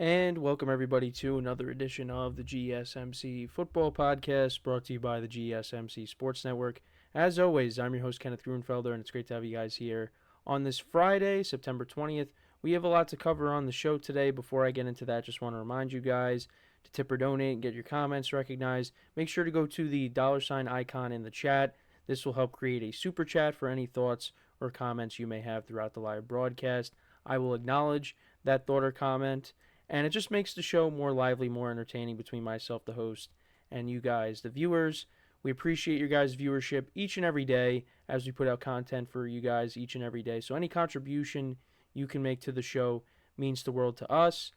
And welcome everybody to another edition of the GSMC Football Podcast brought to you by the GSMC Sports Network. As always, I'm your host Kenneth Grunfelder, and it's great to have you guys here on this Friday, September 20th. We have a lot to cover on the show today. Before I get into that, just want to remind you guys to tip or donate and get your comments recognized. Make sure to go to the $ icon in the chat. This will help create a super chat for any thoughts or comments you may have throughout the live broadcast. I will acknowledge that thought or comment, and it just makes the show more lively, more entertaining between myself, the host, and you guys, the viewers. We appreciate your guys' viewership each and every day as we put out content for you guys each and every day. So any contribution you can make to the show means the world to us.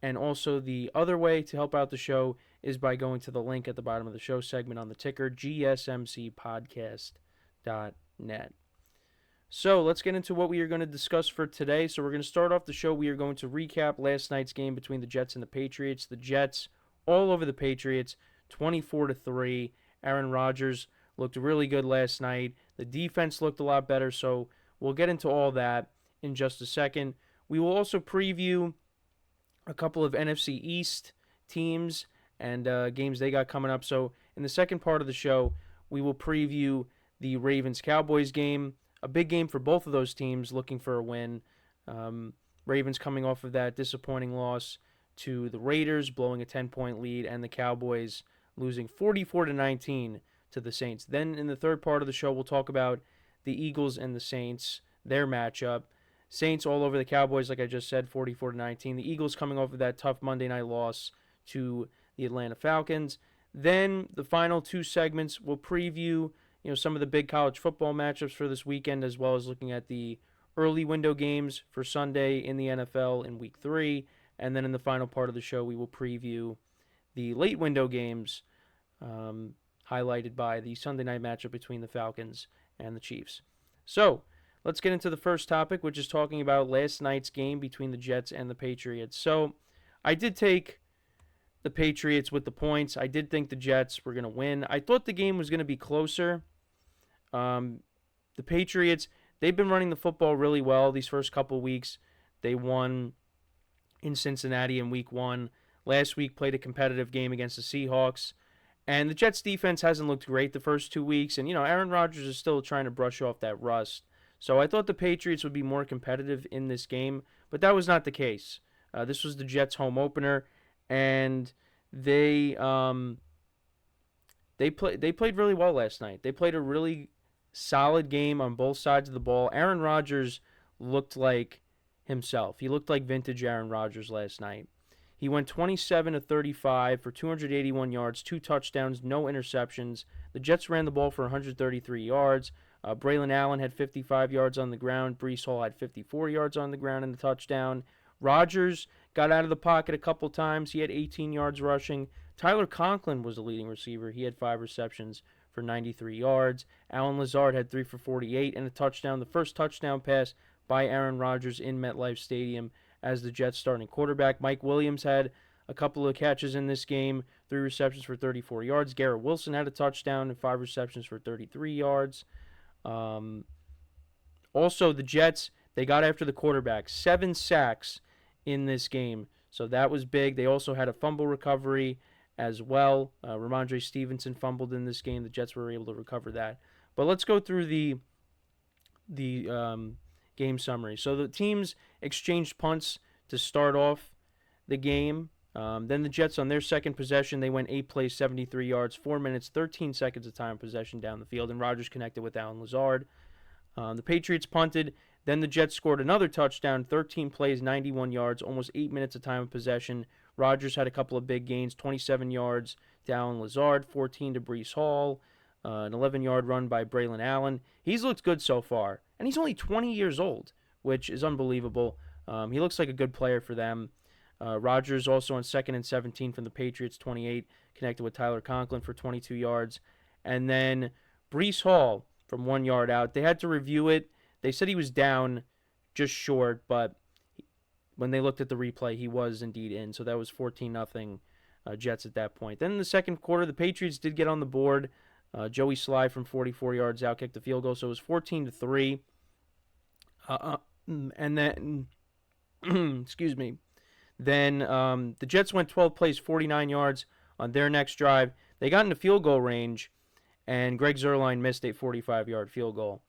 And also the other way to help out the show is by going to the link at the bottom of the show segment on the ticker, GSMCPodcast.net. So let's get into what we are going to discuss for today. So we're going to start off the show. We are going to recap last night's game between the Jets and the Patriots. The Jets all over the Patriots, 24-3. Aaron Rodgers looked really good last night. The defense looked a lot better. So we'll get into all that in just a second. We will also preview a couple of NFC East teams and games they got coming up. So in the second part of the show, we will preview the Ravens-Cowboys game. A big game for both of those teams looking for a win. Ravens coming off of that disappointing loss to the Raiders, blowing a 10-point lead, and the Cowboys losing 44-19 to the Saints. Then in the third part of the show, we'll talk about the Eagles and the Saints, their matchup. Saints all over the Cowboys, like I just said, 44-19. The Eagles coming off of that tough Monday night loss to the Atlanta Falcons. Then the final two segments will preview some of the big college football matchups for this weekend, as well as looking at the early window games for Sunday in the NFL in Week 3. And then in the final part of the show, we will preview the late window games highlighted by the Sunday night matchup between the Falcons and the Chiefs. So let's get into the first topic, which is talking about last night's game between the Jets and the Patriots. So I did take the Patriots with the points. I did think the Jets were going to win. I thought the game was going to be closer. The Patriots, they've been running the football really well these first couple weeks. They won in Cincinnati in Week 1. Last week played a competitive game against the Seahawks. And the Jets defense hasn't looked great the first 2 weeks. And, Aaron Rodgers is still trying to brush off that rust. So I thought the Patriots would be more competitive in this game, but that was not the case. This was the Jets' home opener, and they played really well last night. They played a really solid game on both sides of the ball. Aaron Rodgers looked like himself. He looked like vintage Aaron Rodgers last night. He went 27-35 for 281 yards, 2 touchdowns, no interceptions. The Jets ran the ball for 133 yards. Braylon Allen had 55 yards on the ground. Breece Hall had 54 yards on the ground in the touchdown. Rodgers got out of the pocket a couple times. He had 18 yards rushing. Tyler Conklin was the leading receiver. He had 5 receptions for 93 yards. Allen Lazard had 3 for 48 and a touchdown. The first touchdown pass by Aaron Rodgers in MetLife Stadium as the Jets starting quarterback. Mike Williams had a couple of catches in this game, 3 receptions for 34 yards. Garrett Wilson had a touchdown and 5 receptions for 33 yards. Also, the Jets, they got after the quarterback. 7 sacks in this game, so that was big. They also had a fumble recovery as well. Ramondre Stevenson fumbled in this game. The Jets were able to recover that. But let's go through the game summary. So the teams exchanged punts to start off the game. Then the Jets, on their second possession, they went 8 plays, 73 yards, 4 minutes, 13 seconds of time possession down the field, and Rodgers connected with Allen Lazard. The Patriots punted. Then the Jets scored another touchdown, 13 plays, 91 yards, almost 8 minutes of time of possession. Rodgers had a couple of big gains, 27 yards to Allen Lazard, 14 to Breece Hall, an 11-yard run by Braylon Allen. He's looked good so far, and he's only 20 years old, which is unbelievable. He looks like a good player for them. Rodgers also on 2nd and 17 from the Patriots, 28, connected with Tyler Conklin for 22 yards. And then Breece Hall from 1 yard out. They had to review it. They said he was down just short, but when they looked at the replay, he was indeed in. So that was 14-0 Jets at that point. Then in the second quarter, the Patriots did get on the board. Joey Sly from 44 yards out kicked the field goal, so it was 14-3. And then, excuse me. Then the Jets went 12 plays, 49 yards on their next drive. They got into field goal range, and Greg Zuerlein missed a 45-yard field goal.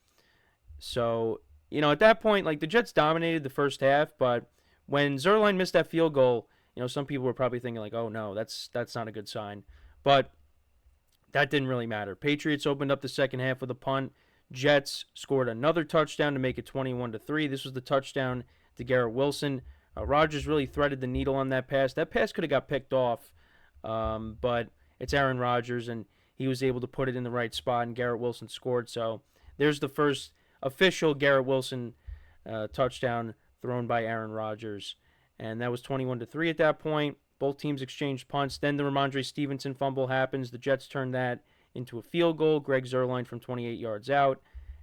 So, at that point, like the Jets dominated the first half, but when Zuerlein missed that field goal, some people were probably thinking like, "Oh no, that's not a good sign." But that didn't really matter. Patriots opened up the second half with a punt. Jets scored another touchdown to make it 21-3. This was the touchdown to Garrett Wilson. Rodgers really threaded the needle on that pass. That pass could have got picked off, but it's Aaron Rodgers, and he was able to put it in the right spot, and Garrett Wilson scored. So there's the first official Garrett Wilson touchdown thrown by Aaron Rodgers, and that was 21-3 at that point. Both teams exchanged punts. Then the Ramondre Stevenson fumble happens. The Jets turned that into a field goal. Greg Zuerlein from 28 yards out,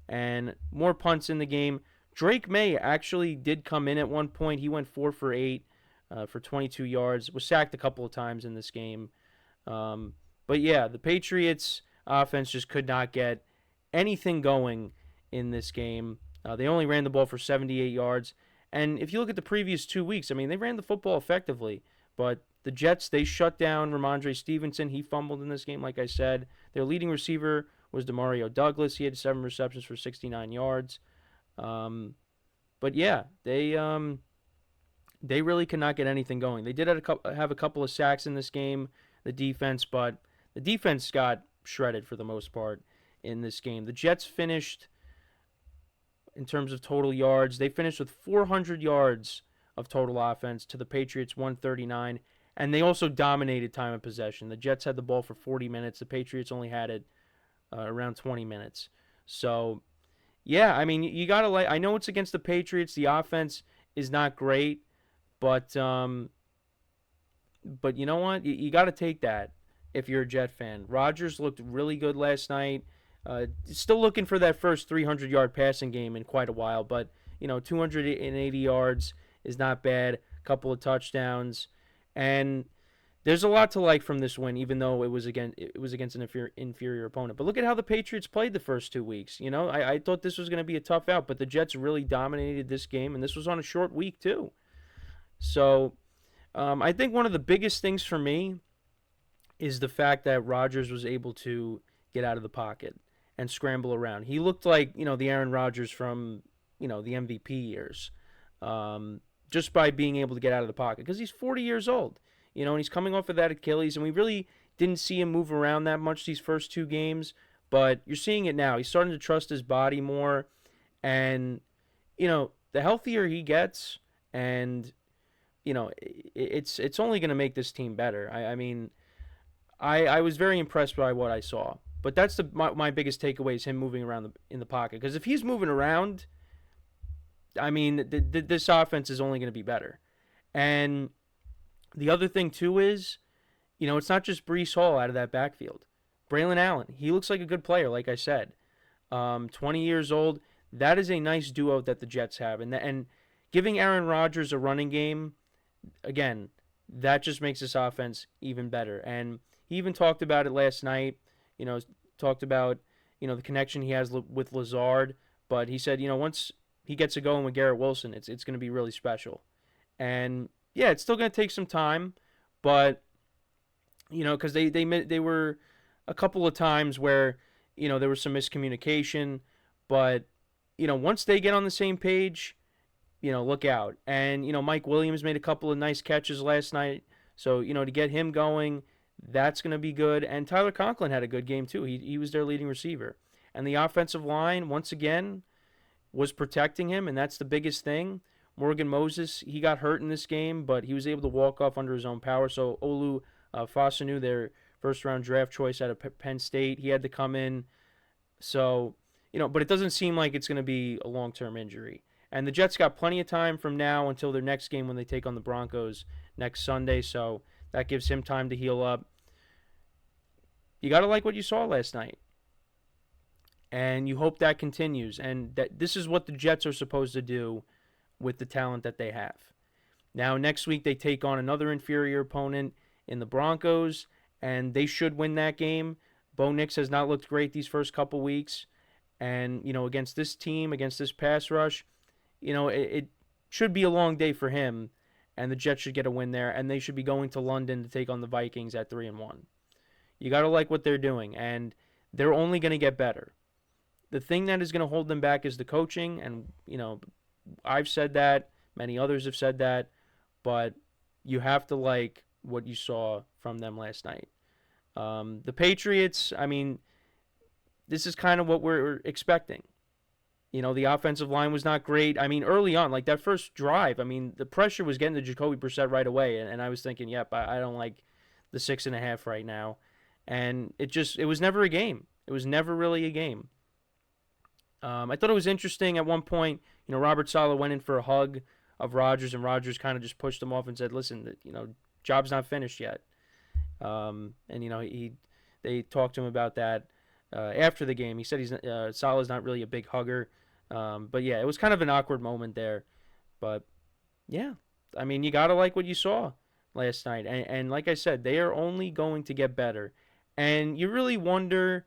and more punts in the game. Drake May actually did come in at one point. He went 4 for 8 for 22 yards. Was sacked a couple of times in this game. But yeah, the Patriots offense just could not get anything going in this game. They only ran the ball for 78 yards. And if you look at the previous 2 weeks, I mean, they ran the football effectively. But the Jets, they shut down Ramondre Stevenson. He fumbled in this game, like I said. Their leading receiver was Demario Douglas. He had 7 receptions for 69 yards. But yeah, they really could not get anything going. They did have a couple of sacks in this game, the defense, but the defense got shredded for the most part in this game. The Jets finished, in terms of total yards, they finished with 400 yards of total offense to the Patriots 139, and they also dominated time of possession. The Jets had the ball for 40 minutes. The Patriots only had it around 20 minutes. So, yeah, I mean, you got to I know it's against the Patriots. The offense is not great, but you know what? You got to take that if you're a Jet fan. Rodgers looked really good last night. Still looking for that first 300-yard passing game in quite a while, but 280 yards is not bad. A couple of touchdowns, and there's a lot to like from this win, even though it was against an inferior opponent. But look at how the Patriots played the first 2 weeks. I thought this was going to be a tough out, but the Jets really dominated this game, and this was on a short week too. So I think one of the biggest things for me is the fact that Rodgers was able to get out of the pocket and scramble around. He looked like the Aaron Rodgers from the MVP years. Just by being able to get out of the pocket, because he's 40 years old, and he's coming off of that Achilles, and we really didn't see him move around that much these first 2 games, but you're seeing it now. He's starting to trust his body more, and the healthier he gets, and it's only going to make this team better. I mean, I was very impressed by what I saw, but that's my biggest takeaway is him moving around in the pocket, because if he's moving around, I mean, this offense is only going to be better. And the other thing, too, is, it's not just Breece Hall out of that backfield. Braylon Allen, he looks like a good player, like I said. 20 years old. That is a nice duo that the Jets have. And giving Aaron Rodgers a running game, again, that just makes this offense even better. And he even talked about it last night, talked about, the connection he has with Lazard. But he said, once he gets it going with Garrett Wilson, it's going to be really special. And yeah, it's still going to take some time, but because they were a couple of times where there was some miscommunication, but once they get on the same page, look out. And Mike Williams made a couple of nice catches last night, so to get him going, that's going to be good. And Tyler Conklin had a good game too. He was their leading receiver, and the offensive line once again was protecting him, and that's the biggest thing. Morgan Moses, he got hurt in this game, but he was able to walk off under his own power. So Olu Fasanu, their first-round draft choice out of Penn State, he had to come in. So, but it doesn't seem like it's going to be a long-term injury. And the Jets got plenty of time from now until their next game when they take on the Broncos next Sunday, so that gives him time to heal up. You got to like what you saw last night. And you hope that continues. And that this is what the Jets are supposed to do with the talent that they have. Now, next week, they take on another inferior opponent in the Broncos, and they should win that game. Bo Nix has not looked great these first couple weeks. And, against this team, against this pass rush, it should be a long day for him. and the Jets should get a win there, and they should be going to London to take on the Vikings at 3-1. You got to like what they're doing, and they're only going to get better. The thing that is going to hold them back is the coaching, and I've said that, many others have said that, but you have to like what you saw from them last night. The Patriots, I mean, this is kind of what we're expecting. The offensive line was not great. I mean, early on, like that first drive, I mean, the pressure was getting to Jacoby Brissett right away, and I was thinking, yep, I don't like the 6.5 right now. And it was never a game. It was never really a game. I thought it was interesting at one point, Robert Saleh went in for a hug of Rodgers, and Rodgers kind of just pushed him off and said, listen, job's not finished yet. And they talked to him about that after the game. He said Saleh's not really a big hugger. But yeah, it was kind of an awkward moment there. But yeah, I mean, you got to like what you saw last night. And like I said, they are only going to get better. And you really wonder,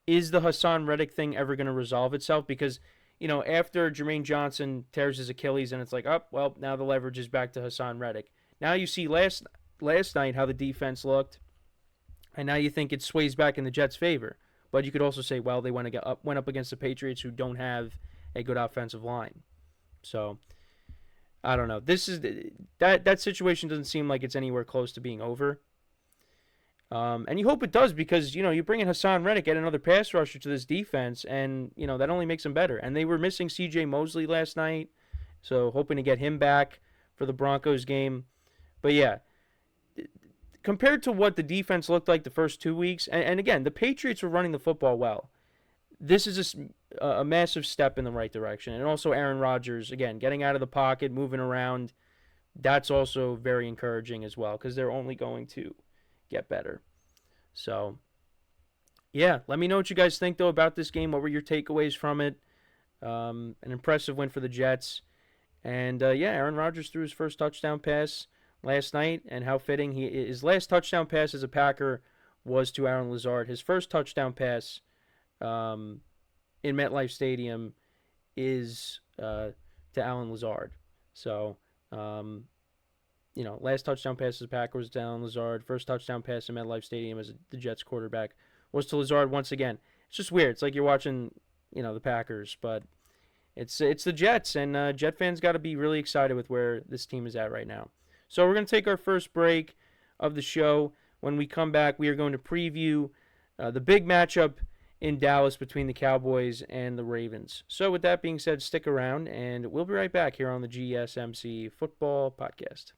is the Hassan Reddick thing ever going to resolve itself? Because, after Jermaine Johnson tears his Achilles and it's like, oh, well, now the leverage is back to Hassan Reddick. Now you see last night how the defense looked, and now you think it sways back in the Jets' favor. But you could also say, well, they went up against the Patriots, who don't have a good offensive line. So, I don't know. That situation doesn't seem like it's anywhere close to being over. And you hope it does, because, you bring in Hassan Reddick, get another pass rusher to this defense, and, that only makes them better. And they were missing C.J. Mosley last night, so hoping to get him back for the Broncos game. But yeah, compared to what the defense looked like the first 2 weeks, and again, the Patriots were running the football well. This is a massive step in the right direction. And also Aaron Rodgers, again, getting out of the pocket, moving around, that's also very encouraging as well, because they're only going to get better. So, yeah, let me know what you guys think, though, about this game. What were your takeaways from it? An impressive win for the Jets. And, yeah, Aaron Rodgers threw his first touchdown pass last night, and how fitting. His last touchdown pass as a Packer was to Aaron Lazard. His first touchdown pass in MetLife Stadium is to Alan Lazard. So, last touchdown pass as a Packer was to Alan Lazard. First touchdown pass in MetLife Stadium as the Jets quarterback was to Lazard once again. It's just weird. It's like you're watching, the Packers, but it's the Jets, and Jet fans got to be really excited with where this team is at right now. So we're going to take our first break of the show. When we come back, we are going to preview the big matchup in Dallas between the Cowboys and the Ravens. So with that being said, stick around, and we'll be right back here on the GSMC Football Podcast.